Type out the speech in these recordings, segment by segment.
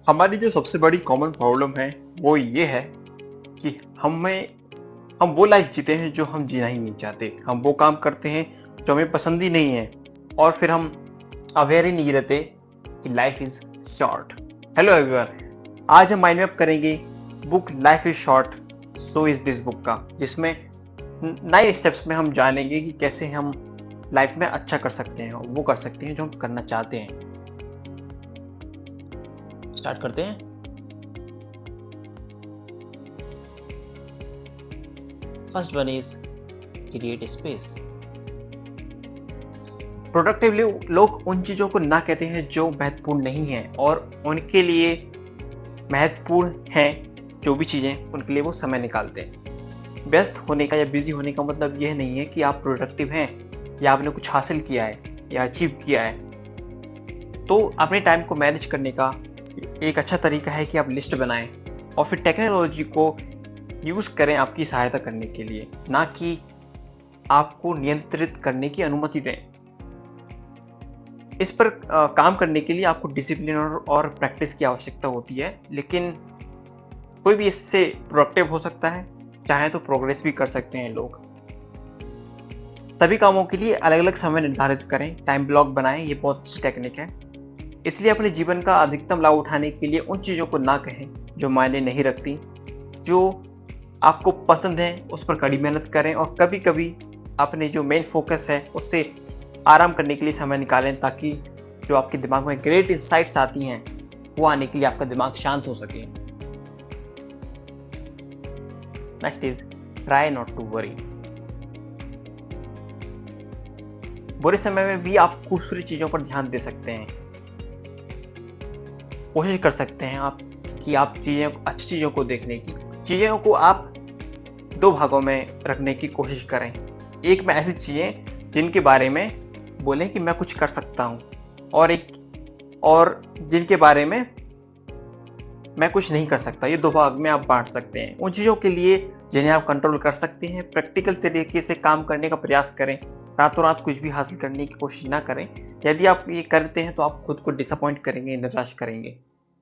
हमारी जो सबसे बड़ी कॉमन प्रॉब्लम है वो ये है कि हम वो लाइफ जीते हैं जो हम जीना ही नहीं चाहते। हम वो काम करते हैं जो हमें पसंद ही नहीं है और फिर हम अवेयर ही नहीं रहते कि life is short. Hello everyone, आज हम माइंड मैप करेंगे book life is short so is this book का, जिसमें 9 स्टेप्स में हम जानेंगे कि कैसे हम लाइफ में अच्छा कर सकते हैं और वो कर सकते हैं जो हम करना चाहते हैं। स्टार्ट करते हैं। First one is create space. Productively लोग उन चीज़ों को ना कहते हैं जो महत्वपूर्ण नहीं है, और उनके लिए महत्वपूर्ण हैं जो भी चीज़ें, उनके लिए वो समय निकालते हैं। व्यस्त होने का या बिजी होने का मतलब यह नहीं है कि आप प्रोडक्टिव हैं या आपने कुछ हासिल किया है या अचीव किया है। तो अपने टाइम को मैनेज करने का एक अच्छा तरीका है कि आप लिस्ट बनाएं और फिर टेक्नोलॉजी को यूज़ करें आपकी सहायता करने के लिए, ना कि आपको नियंत्रित करने की अनुमति दें। इस पर काम करने के लिए आपको डिसिप्लिन और प्रैक्टिस की आवश्यकता होती है, लेकिन कोई भी इससे प्रोडक्टिव हो सकता है। चाहे तो प्रोग्रेस भी कर सकते हैं लोग। सभी कामों के लिए अलग अलग समय निर्धारित करें, टाइम ब्लॉक बनाएं, ये बहुत अच्छी टेक्निक है। इसलिए अपने जीवन का अधिकतम लाभ उठाने के लिए उन चीज़ों को ना कहें जो मायने नहीं रखती। जो आपको पसंद है उस पर कड़ी मेहनत करें, और कभी कभी अपने जो मेन फोकस है उससे आराम करने के लिए समय निकालें, ताकि जो आपके दिमाग में ग्रेट इंसाइट्स आती हैं वो आने के लिए आपका दिमाग शांत हो सके। Next is try not to worry. बुरे समय में भी आप खूबसूरत चीज़ों पर ध्यान दे सकते हैं। कोशिश कर सकते हैं आप कि आप अच्छी चीज़ों को देखने की, चीज़ों को आप 2 भागों में रखने की कोशिश करें। एक में ऐसी चीज़ें जिनके बारे में बोलें कि मैं कुछ कर सकता हूँ, और जिनके बारे में मैं कुछ नहीं कर सकता। ये 2 भाग में आप बांट सकते हैं। उन चीज़ों के लिए जिन्हें आप कंट्रोल कर सकते हैं, प्रैक्टिकल तरीके से काम करने का प्रयास करें। रातों रात कुछ भी हासिल करने की कोशिश ना करें। यदि आप ये करते हैं तो आप खुद को डिसअपॉइंट करेंगे, निराश करेंगे।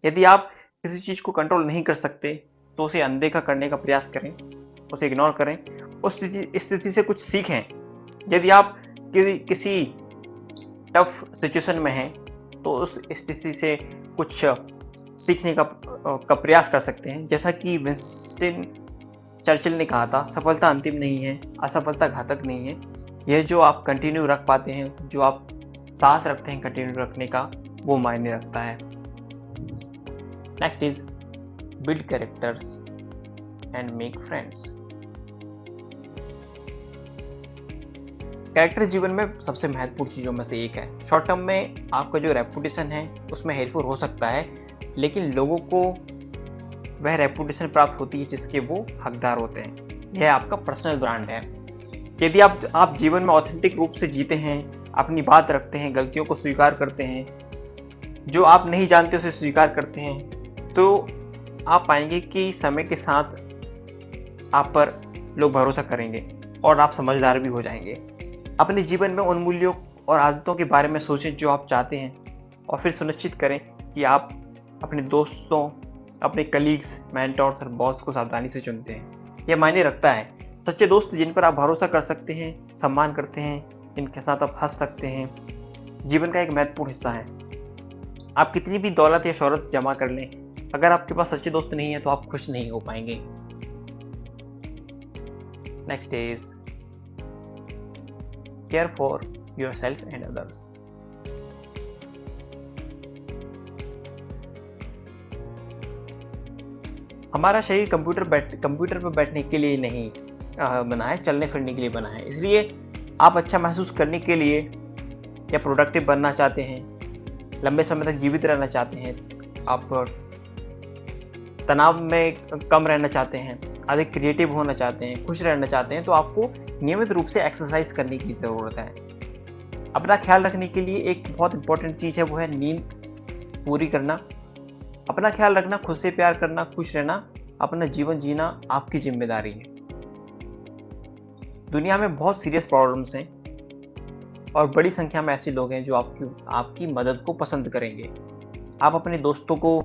यदि आप किसी चीज़ को कंट्रोल नहीं कर सकते तो उसे अनदेखा करने का प्रयास करें, उसे इग्नोर करें, उस स्थिति से कुछ सीखें। यदि आप किसी टफ सिचुएशन में हैं तो उस स्थिति से कुछ सीखने का प्रयास कर सकते हैं। जैसा कि विंस्टन चर्चिल ने कहा था, सफलता अंतिम नहीं है, असफलता घातक नहीं है। यह जो आप कंटिन्यू रख पाते हैं, जो आप साहस रखते हैं कंटिन्यू रखने का, वो मायने रखता है। Next is build characters and make friends. Character जीवन में सबसे महत्वपूर्ण चीज़ों में से एक है। शॉर्ट टर्म में आपका जो रेपुटेशन है उसमें हेल्पफुल हो सकता है, लेकिन लोगों को वह रेपुटेशन प्राप्त होती है जिसके वो हकदार होते हैं। यह आपका पर्सनल ब्रांड है। यदि आप जीवन में ऑथेंटिक रूप से जीते हैं, अपनी बात रखते हैं, गलतियों को स्वीकार करते हैं, जो आप नहीं जानते उसे स्वीकार करते हैं, तो आप पाएंगे कि समय के साथ आप पर लोग भरोसा करेंगे और आप समझदार भी हो जाएंगे। अपने जीवन में उन मूल्यों और आदतों के बारे में सोचें जो आप चाहते हैं, और फिर सुनिश्चित करें कि आप अपने दोस्तों, अपने कलीग्स, मेंटर्स और बॉस को सावधानी से चुनते हैं। यह मायने रखता है। सच्चे दोस्त जिन पर आप भरोसा कर सकते हैं, सम्मान करते हैं, जिनके साथ आप हंस सकते हैं, जीवन का एक महत्वपूर्ण हिस्सा है। आप कितनी भी दौलत या शोहरत जमा कर लें, अगर आपके पास सच्चे दोस्त नहीं है तो आप खुश नहीं हो पाएंगे। Next is care for yourself and others. हमारा शरीर कंप्यूटर पर बैठने के लिए नहीं बना है, चलने फिरने के लिए बना है। इसलिए आप अच्छा महसूस करने के लिए या प्रोडक्टिव बनना चाहते हैं, लंबे समय तक जीवित रहना चाहते हैं, आप तनाव में कम रहना चाहते हैं, अधिक क्रिएटिव होना चाहते हैं, खुश रहना चाहते हैं, तो आपको नियमित रूप से एक्सरसाइज करने की ज़रूरत है। अपना ख्याल रखने के लिए एक बहुत इंपॉर्टेंट चीज़ है, वो है नींद पूरी करना। अपना ख्याल रखना, खुद से प्यार करना, खुश रहना, अपना जीवन जीना आपकी जिम्मेदारी है। दुनिया में बहुत सीरियस प्रॉब्लम्स हैं और बड़ी संख्या में ऐसे लोग हैं जो आपकी मदद को पसंद करेंगे। आप अपने दोस्तों को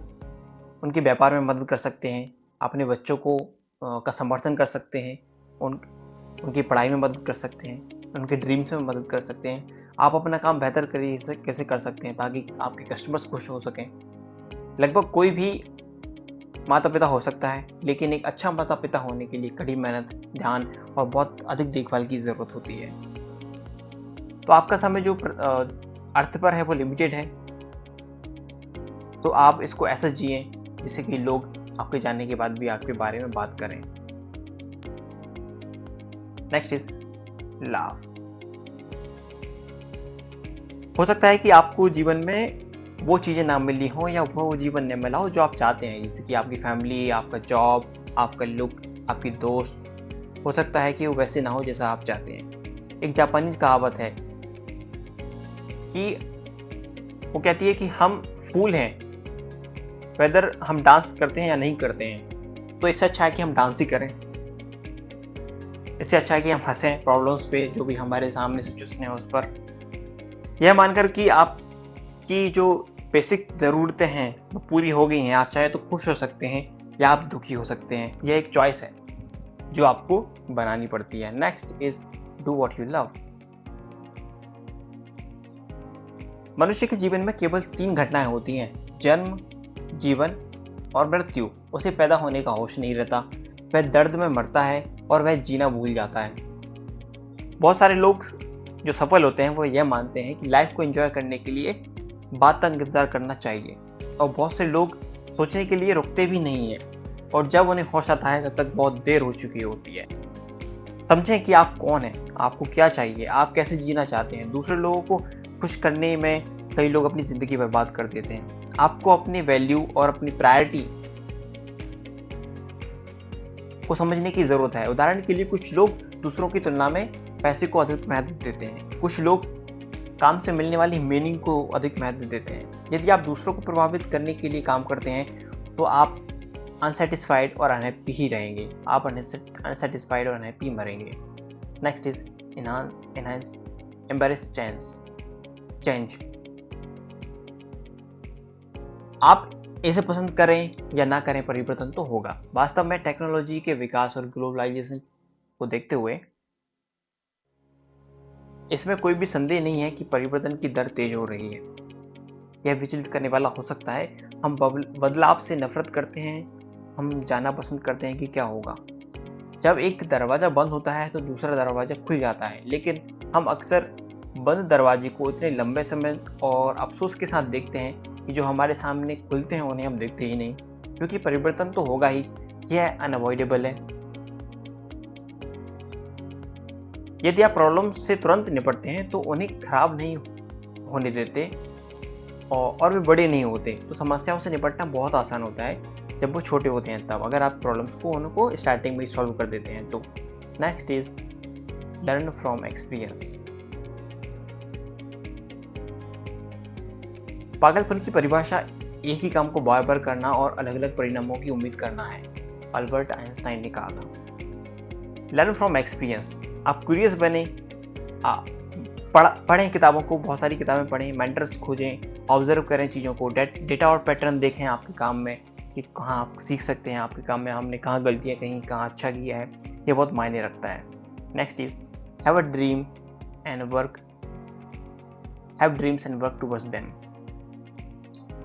उनके व्यापार में मदद कर सकते हैं, अपने बच्चों को का समर्थन कर सकते हैं, उनकी पढ़ाई में मदद कर सकते हैं, उनके ड्रीम्स में मदद कर सकते हैं। आप अपना काम बेहतर कैसे कर सकते हैं ताकि आपके कस्टमर्स खुश हो सकें। लगभग कोई भी माता पिता हो सकता है, लेकिन एक अच्छा माता पिता होने के लिए कड़ी मेहनत, ध्यान और बहुत अधिक देखभाल की ज़रूरत होती है। तो आपका समय जो अर्थ पर है वो लिमिटेड है, तो आप इसको ऐसा जिए जिससे कि लोग आपके जाने के बाद भी आपके बारे में बात करें। नेक्स्ट इज लाभ। हो सकता है कि आपको जीवन में वो चीज़ें ना मिली हो या वो जीवन न मिला हो जो आप चाहते हैं, जैसे कि आपकी फैमिली, आपका जॉब, आपका लुक, आपकी दोस्त। हो सकता है कि वो वैसे ना हो जैसा आप चाहते हैं। एक जापानीज कहावत है कि वो कहती है कि हम फूल हैं, वेदर हम डांस करते हैं या नहीं करते हैं। तो इससे अच्छा है कि हम डांस ही करें। इससे अच्छा है कि हम हंसें प्रॉब्लम्स पे, जो भी हमारे सामने सिचुएशन है उस पर, यह मानकर कि आपकी जो बेसिक ज़रूरतें हैं वो पूरी हो गई हैं। आप चाहे तो खुश हो सकते हैं या आप दुखी हो सकते हैं। यह एक चॉइस है जो आपको बनानी पड़ती है। Next is do what you love. मनुष्य के जीवन में केवल 3 घटनाएं होती हैं: जन्म, जीवन और मृत्यु। उसे पैदा होने का होश नहीं रहता, वह दर्द में मरता है और वह जीना भूल जाता है। बहुत सारे लोग जो सफल होते हैं वो यह मानते हैं कि लाइफ को एंजॉय करने के लिए बाद तक इंतजार करना चाहिए, और बहुत से लोग सोचने के लिए रुकते भी नहीं हैं, और जब उन्हें होश आता है तब तक बहुत देर हो चुकी होती है। समझें कि आप कौन हैं, आपको क्या चाहिए, आप कैसे जीना चाहते हैं। दूसरे लोगों को खुश करने में कई लोग अपनी ज़िंदगी बर्बाद कर देते हैं। आपको अपनी वैल्यू और अपनी प्रायोरिटी को समझने की ज़रूरत है। उदाहरण के लिए कुछ लोग दूसरों की तुलना में पैसे को अधिक महत्व देते हैं, कुछ लोग काम से मिलने वाली मीनिंग को अधिक महत्व देते हैं। यदि आप दूसरों को प्रभावित करने के लिए काम करते हैं तो आप अनसेटिस्फाइड और अनहैप्पी ही रहेंगे। आप अनसेटिस्फाइड और अनहैप्पी मरेंगे। Next is enhance embrace change. आप इसे पसंद करें या ना करें, परिवर्तन तो होगा। वास्तव में टेक्नोलॉजी के विकास और ग्लोबलाइजेशन को देखते हुए इसमें कोई भी संदेह नहीं है कि परिवर्तन की दर तेज हो रही है। यह विचलित करने वाला हो सकता है। हम बदलाव से नफरत करते हैं, हम जानना पसंद करते हैं कि क्या होगा। जब एक दरवाज़ा बंद होता है तो दूसरा दरवाज़ा खुल जाता है, लेकिन हम अक्सर बंद दरवाजे को इतने लंबे समय और अफसोस के साथ देखते हैं कि जो हमारे सामने खुलते हैं उन्हें हम देखते ही नहीं, क्योंकि परिवर्तन तो होगा ही, यह अनअवॉइडेबल है। यदि आप प्रॉब्लम से तुरंत निपटते हैं तो उन्हें खराब नहीं होने देते और वे बड़े नहीं होते, तो समस्याओं से निपटना बहुत आसान होता है जब वो छोटे होते हैं। तब अगर आप प्रॉब्लम्स को उनको स्टार्टिंग में सॉल्व कर देते हैं तो। Next is learn from experience. पागलपन की परिभाषा एक ही काम को बार बार करना और अलग अलग परिणामों की उम्मीद करना है, अल्बर्ट आइंस्टाइन ने कहा था। Learn from experience. आप क्यूरियस बने, पढ़ें किताबों को, बहुत सारी किताबें पढ़ें, मेंटर्स खोजें, ऑब्जर्व करें चीज़ों को, डेटा और पैटर्न देखें आपके काम में कि कहाँ आप सीख सकते हैं, आपके काम में हमने कहाँ गलतियाँ कहीं, कहाँ अच्छा किया है। ये बहुत मायने रखता है। Next is have dreams and work towards them.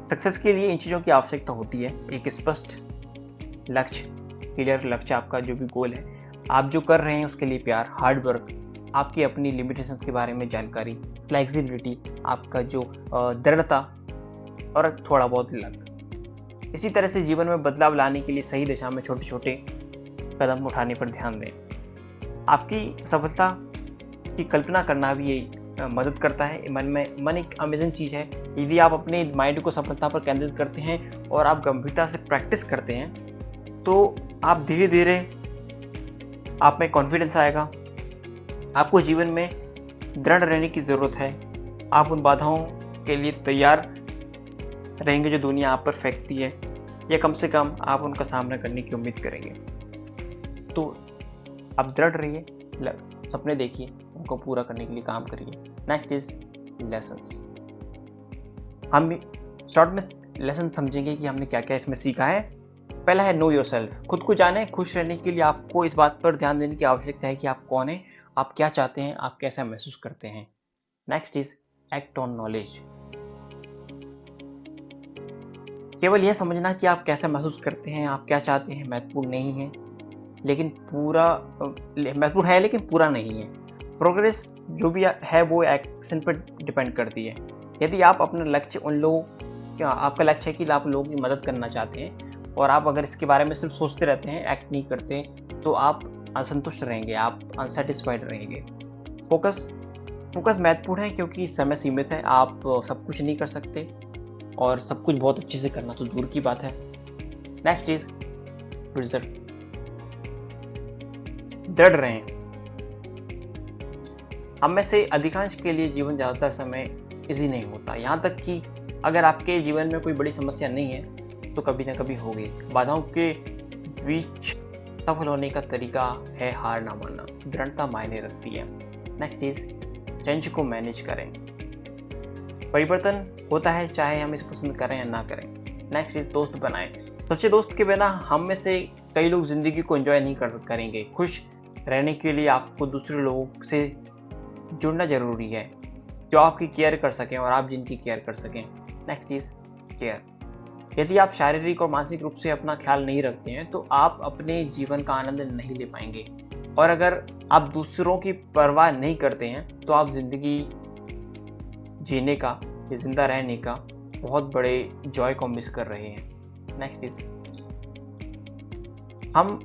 Success के लिए इन चीज़ों की आवश्यकता होती है: एक स्पष्ट लक्ष्य, क्लियर लक्ष्य, आपका जो भी गोल है, आप जो कर रहे हैं उसके लिए प्यार, हार्ड वर्क, आपकी अपनी लिमिटेशंस के बारे में जानकारी, फ्लेक्सिबिलिटी, आपका जो दृढ़ता और थोड़ा बहुत लक। इसी तरह से जीवन में बदलाव लाने के लिए सही दिशा में छोटे छोटे कदम उठाने पर ध्यान दें। आपकी सफलता की कल्पना करना भी ये मदद करता है। मन एक अमेजिंग चीज़ है। यदि आप अपने माइंड को सफलता पर केंद्रित करते हैं और आप गंभीरता से प्रैक्टिस करते हैं तो आप धीरे धीरे आप में कॉन्फिडेंस आएगा। आपको जीवन में दृढ़ रहने की ज़रूरत है। आप उन बाधाओं के लिए तैयार रहेंगे जो दुनिया आप पर फेंकती है, या कम से कम आप उनका सामना करने की उम्मीद करेंगे। तो आप दृढ़ रहिए, सपने देखिए, उनको पूरा करने के लिए काम करिए। Next is lessons. हम शॉर्ट में लेसन समझेंगे कि हमने क्या क्या इसमें सीखा है। पहला है नो योरसेल्फ, खुद को जाने। खुश रहने के लिए आपको इस बात पर ध्यान देने की आवश्यकता है कि आप कौन हैं, आप क्या चाहते हैं, आप कैसा महसूस करते हैं। Next is act on knowledge, केवल यह समझना कि आप कैसा महसूस करते हैं, आप क्या चाहते हैं महत्वपूर्ण नहीं है, लेकिन महत्वपूर्ण है लेकिन पूरा नहीं है। प्रोग्रेस जो भी है वो एक्शन पर डिपेंड करती है। यदि आप अपना लक्ष्य आपका लक्ष्य है कि आप लोगों की मदद करना चाहते हैं और आप अगर इसके बारे में सिर्फ सोचते रहते हैं, एक्ट नहीं करते, तो आप असंतुष्ट रहेंगे, आप अनसेटिस्फाइड रहेंगे। फोकस महत्वपूर्ण है क्योंकि समय सीमित है, आप सब कुछ नहीं कर सकते और सब कुछ बहुत अच्छे से करना तो दूर की बात है। नेक्स्ट इज रिजल्ट, दृढ़ रहें। हम में से अधिकांश के लिए जीवन ज़्यादातर समय इजी नहीं होता, यहाँ तक कि अगर आपके जीवन में कोई बड़ी समस्या नहीं है तो कभी ना कभी होगी। बाधाओं के बीच सफल होने का तरीका है हार ना मानना, दृढ़ता मायने रखती है। नेक्स्ट इज चेंज को मैनेज करें, परिवर्तन होता है चाहे हम इसे पसंद करें या ना करें। नेक्स्ट इज दोस्त बनाएं, सच्चे दोस्त के बिना हम में से कई लोग जिंदगी को एंजॉय नहीं करेंगे। खुश रहने के लिए आपको दूसरे लोगों से जुड़ना जरूरी है जो आपकी केयर कर सकें और आप जिनकी केयर कर सकें। नेक्स्ट इज केयर, यदि आप शारीरिक और मानसिक रूप से अपना ख्याल नहीं रखते हैं तो आप अपने जीवन का आनंद नहीं ले पाएंगे, और अगर आप दूसरों की परवाह नहीं करते हैं तो आप जिंदगी जीने का या जिंदा रहने का बहुत बड़े जॉय को मिस कर रहे हैं। नेक्स्ट इज हम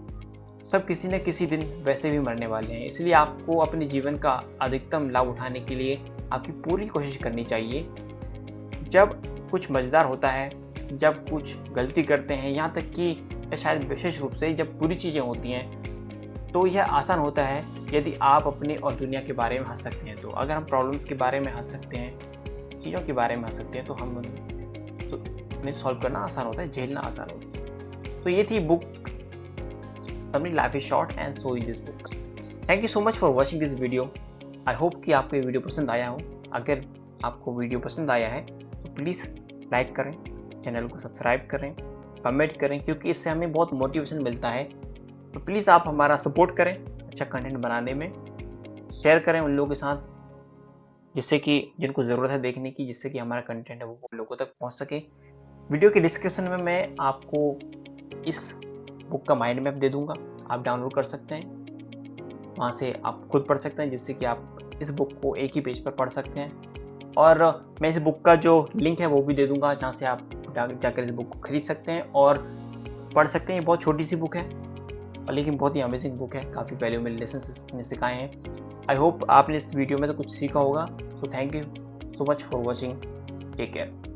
सब किसी न किसी दिन वैसे भी मरने वाले हैं, इसलिए आपको अपने जीवन का अधिकतम लाभ उठाने के लिए आपकी पूरी कोशिश करनी चाहिए। जब कुछ मज़ेदार होता है, जब कुछ गलती करते हैं, यहाँ तक कि शायद विशेष रूप से जब बुरी चीज़ें होती हैं, तो यह आसान होता है यदि आप अपने और दुनिया के बारे में हंस सकते हैं। तो अगर हम प्रॉब्लम्स के बारे में हंस सकते हैं, चीज़ों के बारे में हंस सकते हैं, तो उन्हें सॉल्व करना आसान होता है, झेलना आसान होता है। तो ये थी book summary life is short and so is this book. Thank you so much for watching this video. I hope कि आपको ये वीडियो पसंद आया हो। अगर आपको वीडियो पसंद आया है तो प्लीज़ लाइक करें, चैनल को सब्सक्राइब करें, कमेंट करें, क्योंकि इससे हमें बहुत मोटिवेशन मिलता है। तो प्लीज़ आप हमारा सपोर्ट करें अच्छा कंटेंट बनाने में, शेयर करें उन लोगों के साथ जिससे कि जिनको ज़रूरत है देखने की, जिससे कि हमारा कंटेंट है वो लोगों तक पहुंच सके। वीडियो के डिस्क्रिप्शन में मैं आपको इस बुक का माइंड मैप दे दूंगा, आप डाउनलोड कर सकते हैं, वहाँ से आप खुद पढ़ सकते हैं, जिससे कि आप इस बुक को एक ही पेज पर पढ़ सकते हैं। और मैं इस बुक का जो लिंक है वो भी दे दूंगा, जहाँ से आप जाकर इस बुक को खरीद सकते हैं और पढ़ सकते हैं। ये बहुत छोटी सी बुक है और लेकिन बहुत ही अमेजिंग बुक है, काफ़ी वैल्यूएबल लेसन इसमें सिखाए हैं। आई होप आपने इस वीडियो में से कुछ सीखा होगा। So thank you so much for watching, take care.